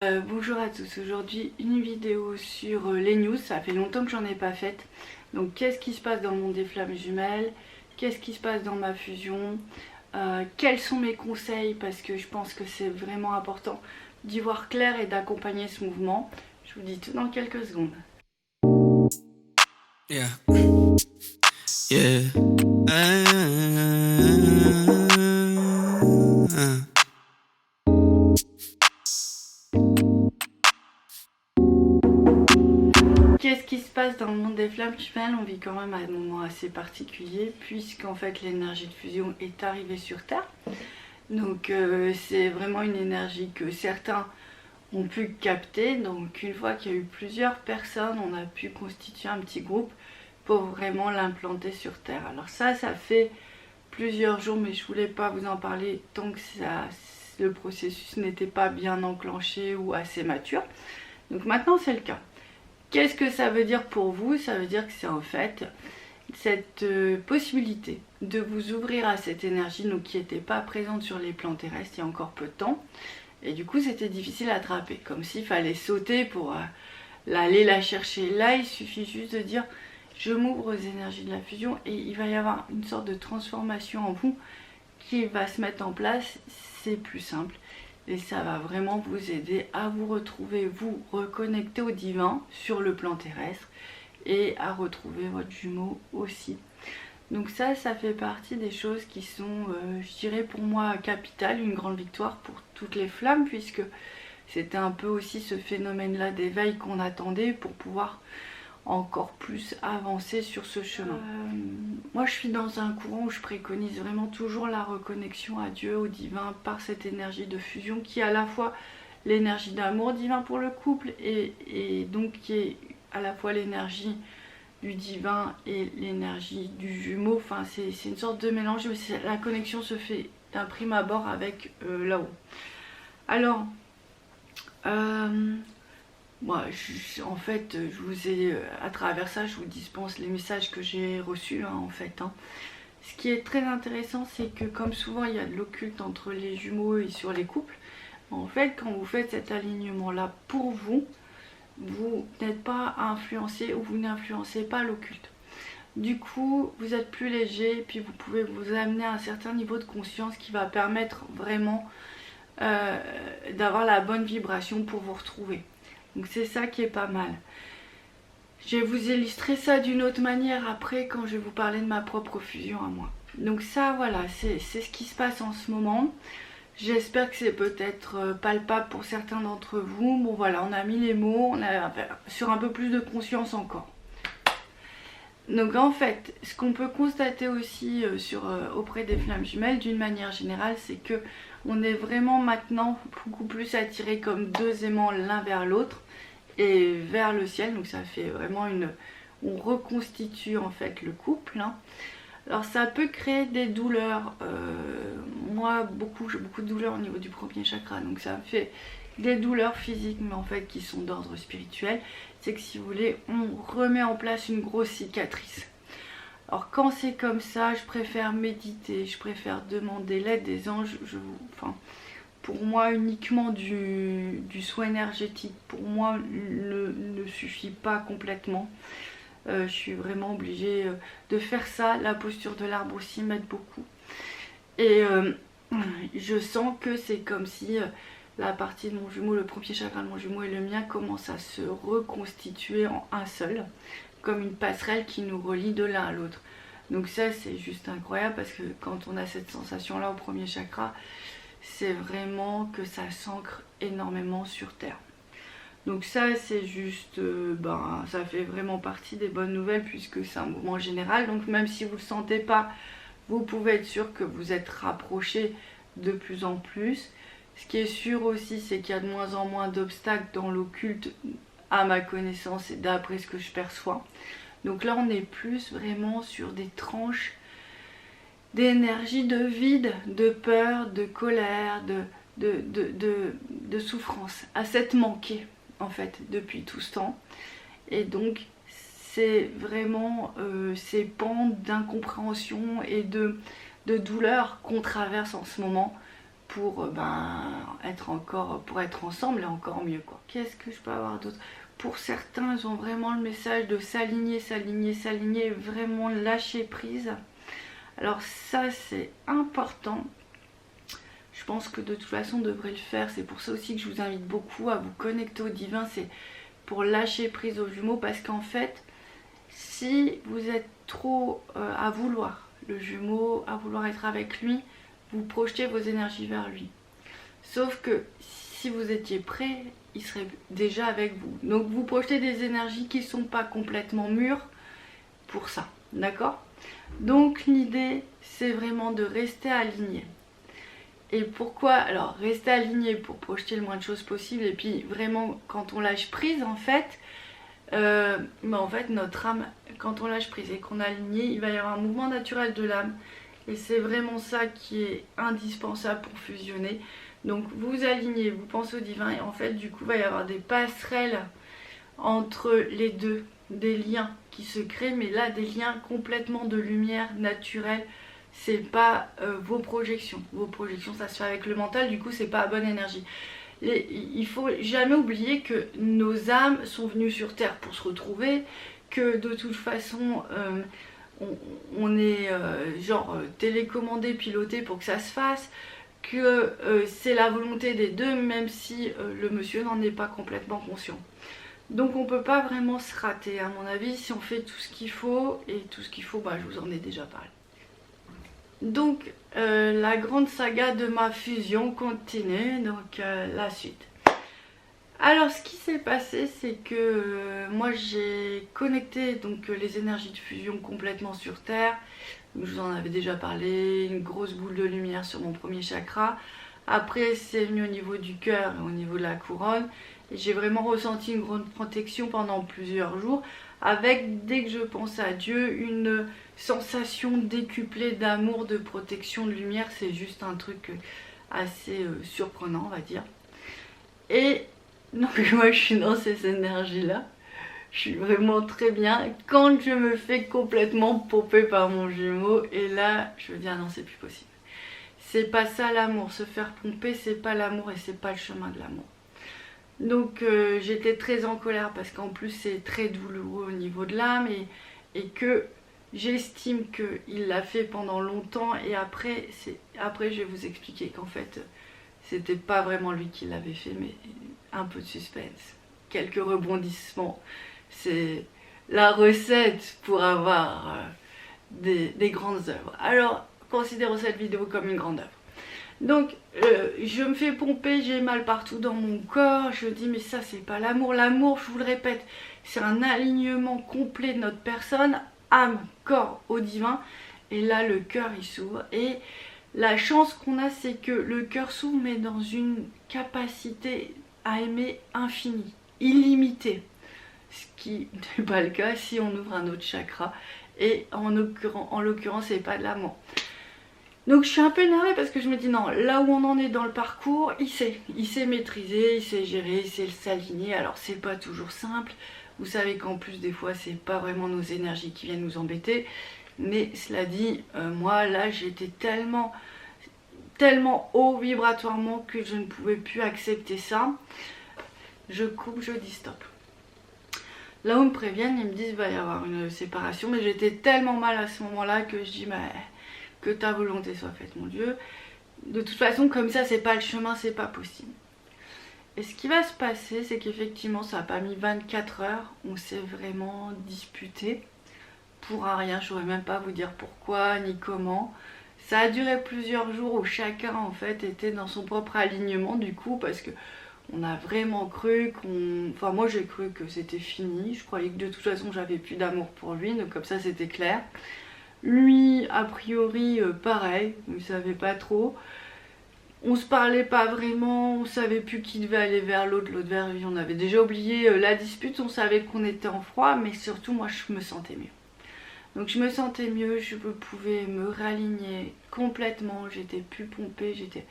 Bonjour à tous, aujourd'hui une vidéo sur les news, ça fait longtemps que j'en ai pas faite. Donc qu'est-ce qui se passe dans le monde des flammes jumelles, qu'est-ce qui se passe dans ma fusion, quels sont mes conseils parce que je pense que c'est vraiment important d'y voir clair et d'accompagner ce mouvement. Je vous dis tout dans quelques secondes. Yeah. Yeah. Qu'est-ce qui se passe dans le monde des flammes jumelles? On vit quand même un moment assez particulier puisqu'en fait l'énergie de fusion est arrivée sur Terre. Donc c'est vraiment une énergie que certains ont pu capter. Donc une fois qu'il y a eu plusieurs personnes, on a pu constituer un petit groupe pour vraiment l'implanter sur Terre. Alors ça fait plusieurs jours, mais je voulais pas vous en parler tant que le processus n'était pas bien enclenché ou assez mature. Donc maintenant c'est le cas. Qu'est-ce que ça veut dire pour vous? Ça veut dire que c'est en fait cette possibilité de vous ouvrir à cette énergie donc, qui n'était pas présente sur les plans terrestres il y a encore peu de temps. Et du coup c'était difficile à attraper, comme s'il fallait sauter pour aller la chercher. Là il suffit juste de dire je m'ouvre aux énergies de la fusion et il va y avoir une sorte de transformation en vous qui va se mettre en place. C'est plus simple et ça va vraiment vous aider à vous retrouver, vous reconnecter au divin sur le plan terrestre et à retrouver votre jumeau aussi. Donc ça fait partie des choses qui sont, je dirais pour moi, capitales, une grande victoire pour toutes les flammes, puisque c'était un peu aussi ce phénomène-là d'éveil qu'on attendait pour pouvoir encore plus avancer sur ce chemin. Moi je suis dans un courant où je préconise vraiment toujours la reconnexion à Dieu, au divin, par cette énergie de fusion qui est à la fois l'énergie d'amour divin pour le couple et donc qui est à la fois l'énergie du divin et l'énergie du jumeau. Enfin c'est une sorte de mélange, mais la connexion se fait d'un prime abord avec là-haut. Alors moi, en fait, je vous ai, à travers ça, je vous dispense les messages que j'ai reçus, hein, en fait. Hein. Ce qui est très intéressant, c'est que comme souvent, il y a de l'occulte entre les jumeaux et sur les couples. En fait, quand vous faites cet alignement-là pour vous, vous n'êtes pas influencé ou vous n'influencez pas l'occulte. Du coup, vous êtes plus léger, puis vous pouvez vous amener à un certain niveau de conscience qui va permettre vraiment d'avoir la bonne vibration pour vous retrouver. Donc c'est ça qui est pas mal. Je vais vous illustrer ça d'une autre manière après quand je vais vous parler de ma propre fusion à moi. Donc ça voilà, c'est ce qui se passe en ce moment. J'espère que c'est peut-être palpable pour certains d'entre vous. Bon voilà, on a mis les mots, on a sur un peu plus de conscience encore. Donc en fait, ce qu'on peut constater aussi auprès des flammes jumelles d'une manière générale, c'est que on est vraiment maintenant beaucoup plus attirés comme deux aimants l'un vers l'autre et vers le ciel. Donc ça fait vraiment on reconstitue en fait le couple. Hein. Alors ça peut créer des douleurs. Moi j'ai beaucoup de douleurs au niveau du premier chakra, donc ça me fait des douleurs physiques mais en fait qui sont d'ordre spirituel. C'est que si vous voulez, on remet en place une grosse cicatrice. Alors quand c'est comme ça, je préfère méditer, je préfère demander l'aide des anges. Pour moi uniquement du soin énergétique, pour moi ne suffit pas complètement. Je suis vraiment obligée de faire ça. La posture de l'arbre aussi m'aide beaucoup. Et je sens que c'est comme si la partie de mon jumeau, le premier chakra de mon jumeau et le mien commencent à se reconstituer en un seul, comme une passerelle qui nous relie de l'un à l'autre. Donc ça c'est juste incroyable parce que quand on a cette sensation là au premier chakra, c'est vraiment que ça s'ancre énormément sur Terre. Donc ça c'est juste, ça fait vraiment partie des bonnes nouvelles puisque c'est un mouvement général. Donc même si vous ne le sentez pas, vous pouvez être sûr que vous êtes rapprochés de plus en plus. Ce qui est sûr aussi, c'est qu'il y a de moins en moins d'obstacles dans l'occulte, à ma connaissance et d'après ce que je perçois. Donc là, on est plus vraiment sur des tranches d'énergie de vide, de peur, de colère, de souffrance, à s'être manqué, en fait, depuis tout ce temps. Et donc, c'est vraiment ces pentes d'incompréhension et de douleur qu'on traverse en ce moment pour être ensemble et encore mieux quoi. Qu'est-ce que je peux avoir d'autre? Pour certains, ils ont vraiment le message de s'aligner, s'aligner, s'aligner, vraiment lâcher prise. Alors ça c'est important. Je pense que de toute façon on devrait le faire. C'est pour ça aussi que je vous invite beaucoup à vous connecter au divin. C'est pour lâcher prise aux jumeaux, parce qu'en fait, si vous êtes trop à vouloir le jumeau, à vouloir être avec lui, vous projetez vos énergies vers lui. Sauf que si vous étiez prêt, il serait déjà avec vous. Donc vous projetez des énergies qui ne sont pas complètement mûres pour ça, d'accord? Donc l'idée, c'est vraiment de rester aligné. Et pourquoi? Alors rester aligné pour projeter le moins de choses possible, et puis vraiment quand on lâche prise en fait, notre âme, quand on lâche prise et qu'on est aligné, il va y avoir un mouvement naturel de l'âme, et c'est vraiment ça qui est indispensable pour fusionner. Donc vous alignez, vous pensez au divin, et en fait du coup il va y avoir des passerelles entre les deux, des liens qui se créent, mais là des liens complètement de lumière naturelle. C'est pas vos projections. Vos projections, ça se fait avec le mental, du coup c'est pas à bonne énergie. Il faut jamais oublier que nos âmes sont venues sur Terre pour se retrouver, que de toute façon on est télécommandé, piloté pour que ça se fasse, que c'est la volonté des deux, même si le monsieur n'en est pas complètement conscient. Donc on peut pas vraiment se rater à mon avis si on fait tout ce qu'il faut, et tout ce qu'il faut, je vous en ai déjà parlé. Donc la grande saga de ma fusion continue, donc la suite. Alors ce qui s'est passé, c'est que moi j'ai connecté donc les énergies de fusion complètement sur Terre. Je vous en avais déjà parlé, une grosse boule de lumière sur mon premier chakra. Après c'est venu au niveau du cœur et au niveau de la couronne. Et j'ai vraiment ressenti une grande protection pendant plusieurs jours, avec, dès que je pense à Dieu, une sensation décuplée d'amour, de protection, de lumière. C'est juste un truc assez surprenant, on va dire. Et donc moi je suis dans ces énergies là, je suis vraiment très bien quand je me fais complètement pomper par mon jumeau, et là je me dis ah non, c'est plus possible, c'est pas ça l'amour, se faire pomper c'est pas l'amour, et c'est pas le chemin de l'amour. Donc j'étais très en colère, parce qu'en plus c'est très douloureux au niveau de l'âme, et que j'estime qu'il l'a fait pendant longtemps, et après je vais vous expliquer qu'en fait c'était pas vraiment lui qui l'avait fait, mais un peu de suspense, quelques rebondissements. C'est la recette pour avoir des grandes œuvres. Alors considérons cette vidéo comme une grande œuvre. Donc je me fais pomper, j'ai mal partout dans mon corps, je dis mais ça c'est pas l'amour. L'amour, je vous le répète, c'est un alignement complet de notre personne, âme, corps au divin. Et là le cœur il s'ouvre, et la chance qu'on a, c'est que le cœur s'ouvre, mais dans une capacité à aimer infinie, illimitée, ce qui n'est pas le cas si on ouvre un autre chakra, et en l'occurrence c'est pas de l'amour. Donc je suis un peu énervée, parce que je me dis non, là où on en est dans le parcours, il sait maîtriser, il sait gérer, il sait s'aligner. Alors c'est pas toujours simple, vous savez qu'en plus des fois c'est pas vraiment nos énergies qui viennent nous embêter, mais cela dit, moi là j'étais tellement haut vibratoirement que je ne pouvais plus accepter ça. Je coupe, je dis stop. Là où ils me préviennent, ils me disent qu'il va y avoir une séparation, mais j'étais tellement mal à ce moment là que je dis que ta volonté soit faite, mon Dieu. De toute façon comme ça c'est pas le chemin, c'est pas possible. Et ce qui va se passer, c'est qu'effectivement ça n'a pas mis 24 heures, on s'est vraiment disputé pour un rien. Je ne saurais même pas vous dire pourquoi ni comment. Ça a duré plusieurs jours où chacun en fait était dans son propre alignement, du coup, parce que on a vraiment cru enfin moi j'ai cru que c'était fini. Je croyais que de toute façon j'avais plus d'amour pour lui, donc comme ça c'était clair. Lui a priori pareil, il savait pas trop. On se parlait pas vraiment, on savait plus qui devait aller vers l'autre vers lui. On avait déjà oublié la dispute, on savait qu'on était en froid, mais surtout moi je me sentais mieux. Donc je me sentais mieux, je pouvais me réaligner complètement, j'étais plus pompée, j'étais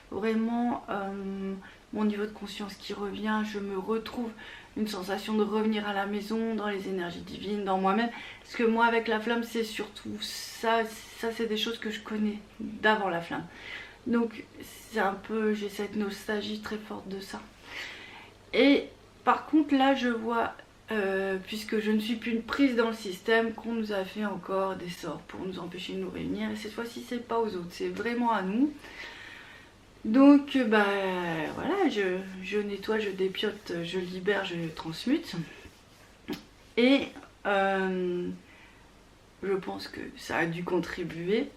vraiment mon niveau de conscience qui revient, je me retrouve une sensation de revenir à la maison, dans les énergies divines, dans moi-même. Parce que moi avec la flamme c'est surtout ça c'est des choses que je connais d'avant la flamme. Donc c'est un peu, j'ai cette nostalgie très forte de ça. Et par contre là je vois, puisque je ne suis plus prise dans le système, qu'on nous a fait encore des sorts pour nous empêcher de nous réunir. Et cette fois-ci c'est pas aux autres, c'est vraiment à nous. Donc bah voilà, je nettoie, je dépiote, je libère, je transmute. Et je pense que ça a dû contribuer.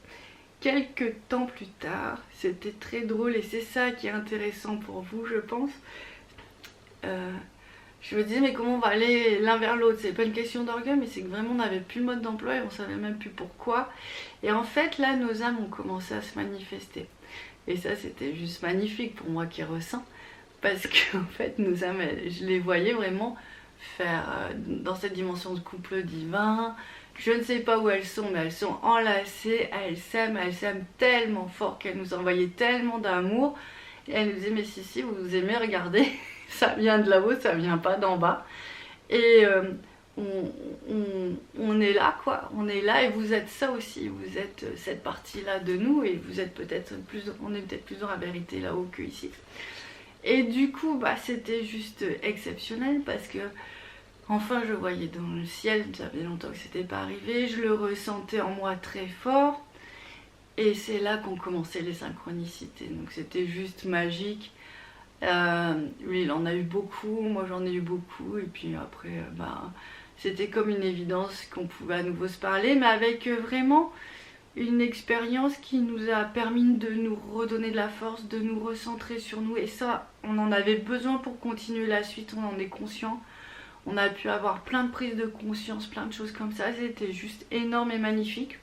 Quelques temps plus tard, c'était très drôle et c'est ça qui est intéressant pour vous, je pense. Je me disais mais comment on va aller l'un vers l'autre, c'est pas une question d'orgueil, mais c'est que vraiment on n'avait plus le mode d'emploi et on savait même plus pourquoi. Et en fait là nos âmes ont commencé à se manifester. Et ça c'était juste magnifique pour moi qui ressens, parce que en fait nos âmes, je les voyais vraiment faire dans cette dimension de couple divin. Je ne sais pas où elles sont, mais elles sont enlacées, elles s'aiment tellement fort qu'elles nous envoyaient tellement d'amour. Et elles nous disaient mais si vous aimez, regardez, ça vient de là-haut, ça vient pas d'en bas. Et on est là quoi, on est là et vous êtes ça aussi, vous êtes cette partie-là de nous et vous êtes peut-être plus, on est peut-être plus dans la vérité là-haut que ici. Et du coup bah c'était juste exceptionnel parce que enfin je voyais dans le ciel, ça faisait longtemps que c'était pas arrivé, je le ressentais en moi très fort. Et c'est là qu'ont commencé les synchronicités, donc c'était juste magique. Lui il en a eu beaucoup, moi j'en ai eu beaucoup, et puis après bah, c'était comme une évidence qu'on pouvait à nouveau se parler, mais avec vraiment une expérience qui nous a permis de nous redonner de la force, de nous recentrer sur nous, et ça on en avait besoin pour continuer la suite, on en est conscient. On a pu avoir plein de prises de conscience, plein de choses comme ça, c'était juste énorme et magnifique.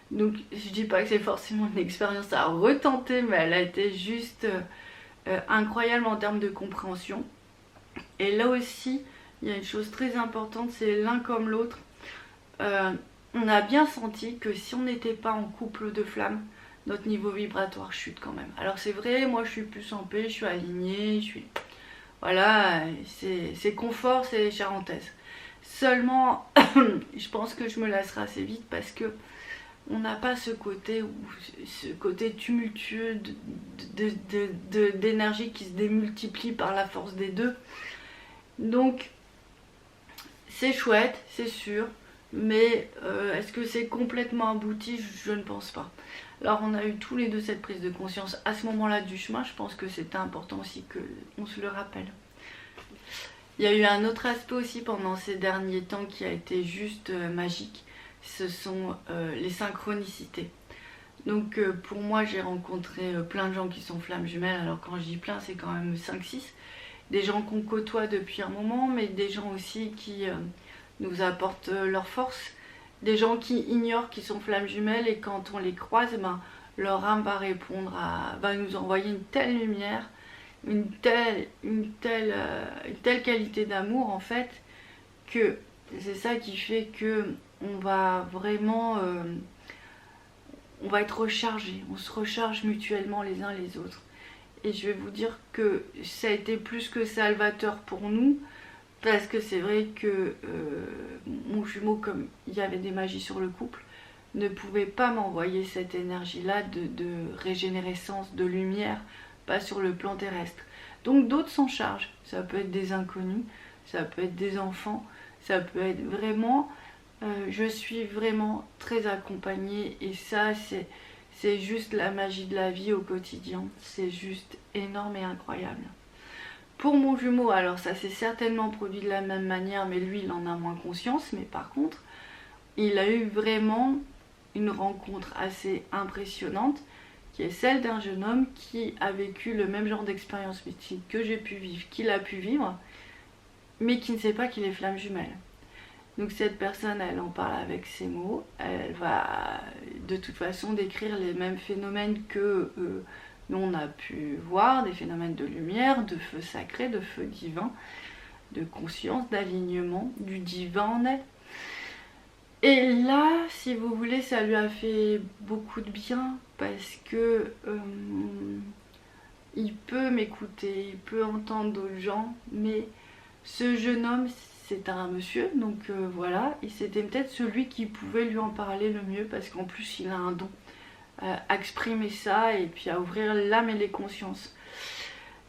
Donc je dis pas que c'est forcément une expérience à retenter, mais elle a été juste incroyable en termes de compréhension. Et là aussi, il y a une chose très importante, c'est l'un comme l'autre. On a bien senti que si on n'était pas en couple de flammes, notre niveau vibratoire chute quand même. Alors c'est vrai, moi je suis plus en paix, je suis alignée, je suis... Voilà, c'est confort, c'est charentaise. Seulement, je pense que je me lasserai assez vite parce que on n'a pas ce côté tumultueux d'énergie qui se démultiplie par la force des deux. Donc c'est chouette, c'est sûr, mais est-ce que c'est complètement abouti? Je ne pense pas. Alors on a eu tous les deux cette prise de conscience à ce moment-là du chemin, je pense que c'était important aussi qu'on se le rappelle. Il y a eu un autre aspect aussi pendant ces derniers temps qui a été juste magique, ce sont les synchronicités. Donc pour moi j'ai rencontré plein de gens qui sont flammes jumelles, alors quand je dis plein c'est quand même 5-6, des gens qu'on côtoie depuis un moment, mais des gens aussi qui nous apportent leur force, des gens qui ignorent qu'ils sont flammes jumelles et quand on les croise, ben, leur âme va répondre, va nous envoyer une telle lumière, une telle qualité d'amour en fait, que c'est ça qui fait que on va vraiment on va être rechargé, on se recharge mutuellement les uns les autres. Et je vais vous dire que ça a été plus que salvateur pour nous, parce que c'est vrai que mon jumeau, comme il y avait des magies sur le couple, ne pouvait pas m'envoyer cette énergie-là de régénérescence, de lumière, pas sur le plan terrestre. Donc d'autres s'en chargent, ça peut être des inconnus, ça peut être des enfants, ça peut être vraiment... je suis vraiment très accompagnée et ça c'est juste la magie de la vie au quotidien, c'est juste énorme et incroyable. Pour mon jumeau, alors ça s'est certainement produit de la même manière, mais lui il en a moins conscience, mais par contre il a eu vraiment une rencontre assez impressionnante qui est celle d'un jeune homme qui a vécu le même genre d'expérience mystique que j'ai pu vivre, qu'il a pu vivre, mais qui ne sait pas qu'il est flamme jumelle. Donc cette personne, elle en parle avec ses mots, elle va de toute façon décrire les mêmes phénomènes que nous on a pu voir, des phénomènes de lumière, de feu sacré, de feu divin, de conscience, d'alignement, du divin en elle. Et là, si vous voulez, ça lui a fait beaucoup de bien parce que il peut m'écouter, il peut entendre d'autres gens, mais ce jeune homme, c'est un monsieur, donc voilà, et c'était peut-être celui qui pouvait lui en parler le mieux parce qu'en plus il a un don à exprimer ça et puis à ouvrir l'âme et les consciences.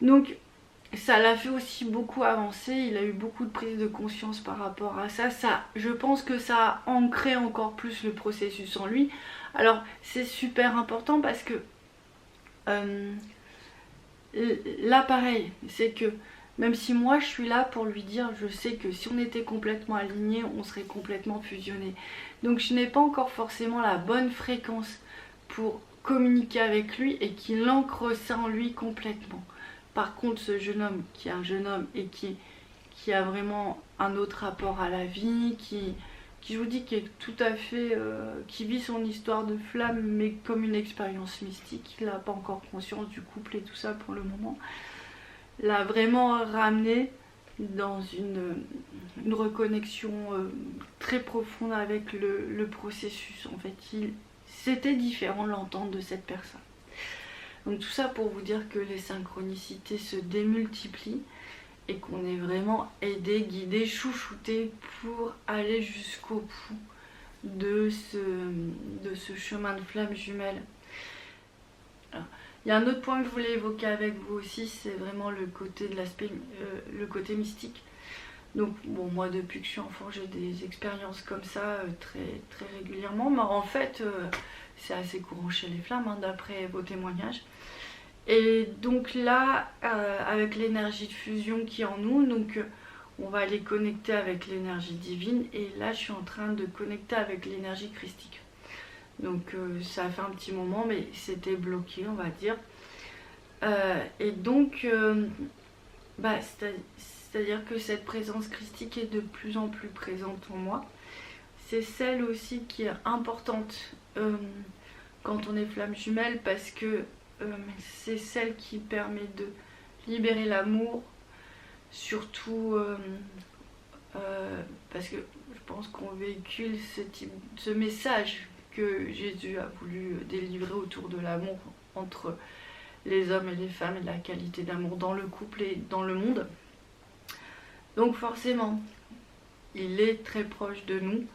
Donc ça l'a fait aussi beaucoup avancer, il a eu beaucoup de prise de conscience par rapport à ça. Je pense que ça a ancré encore plus le processus en lui. Alors c'est super important parce que là pareil, c'est que même si moi je suis là pour lui dire, je sais que si on était complètement alignés, on serait complètement fusionnés. Donc je n'ai pas encore forcément la bonne fréquence pour communiquer avec lui et qu'il ancre ça en lui complètement. Par contre, ce jeune homme qui est un jeune homme et qui a vraiment un autre rapport à la vie, qui je vous dis, qui est tout à fait, qui vit son histoire de flamme mais comme une expérience mystique, il n'a pas encore conscience du couple et tout ça pour le moment, l'a vraiment ramené dans une reconnexion très profonde avec le processus. En fait, c'était différent de l'entendre de cette personne. Donc tout ça pour vous dire que les synchronicités se démultiplient et qu'on est vraiment aidé, guidé, chouchouté pour aller jusqu'au bout de ce chemin de flamme jumelle. Alors, il y a un autre point que je voulais évoquer avec vous aussi, c'est vraiment le côté de l'aspect, le côté mystique. Donc bon, moi depuis que je suis enfant, j'ai des expériences comme ça très, très régulièrement, mais en fait c'est assez courant chez les flammes, hein, d'après vos témoignages. Et donc là, avec l'énergie de fusion qui est en nous, donc on va aller connecter avec l'énergie divine, et là je suis en train de connecter avec l'énergie christique. Donc ça a fait un petit moment, mais c'était bloqué, on va dire. Et donc, c'est-à-dire que cette présence christique est de plus en plus présente en moi. C'est celle aussi qui est importante quand on est flamme jumelle, parce que c'est celle qui permet de libérer l'amour, surtout parce que je pense qu'on véhicule ce message que Jésus a voulu délivrer autour de l'amour entre les hommes et les femmes et de la qualité d'amour dans le couple et dans le monde. Donc forcément, il est très proche de nous.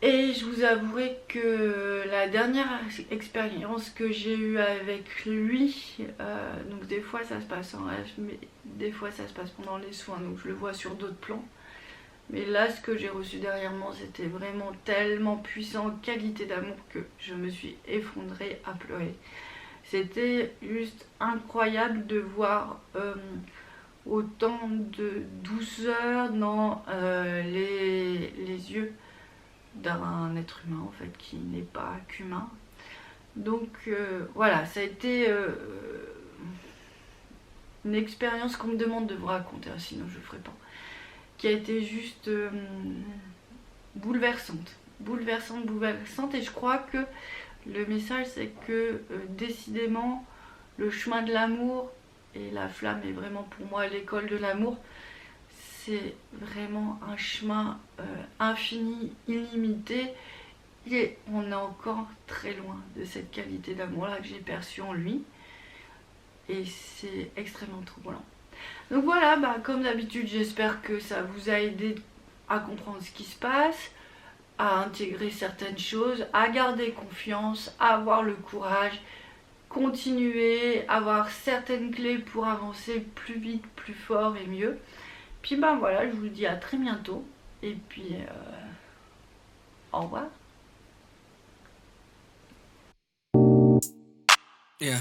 Et je vous avouerai que la dernière expérience que j'ai eue avec lui, donc des fois ça se passe en rêve, mais des fois ça se passe pendant les soins, donc je le vois sur d'autres plans. Mais là, ce que j'ai reçu derrière moi, c'était vraiment tellement puissant, qualité d'amour, que je me suis effondrée à pleurer. C'était juste incroyable de voir autant de douceur dans les yeux d'un être humain en fait qui n'est pas qu'humain. Donc voilà, ça a été une expérience qu'on me demande de vous raconter, sinon je ne le ferai pas, qui a été juste bouleversante, et je crois que le message c'est que décidément le chemin de l'amour, et la flamme est vraiment pour moi l'école de l'amour, c'est vraiment un chemin infini, illimité, et on est encore très loin de cette qualité d'amour là que j'ai perçue en lui, et c'est extrêmement troublant. Donc voilà, comme d'habitude, j'espère que ça vous a aidé à comprendre ce qui se passe, à intégrer certaines choses, à garder confiance, à avoir le courage, continuer, avoir certaines clés pour avancer plus vite, plus fort et mieux. Puis voilà, je vous dis à très bientôt. Et puis, au revoir. Yeah.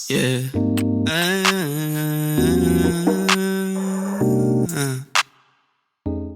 Yeah.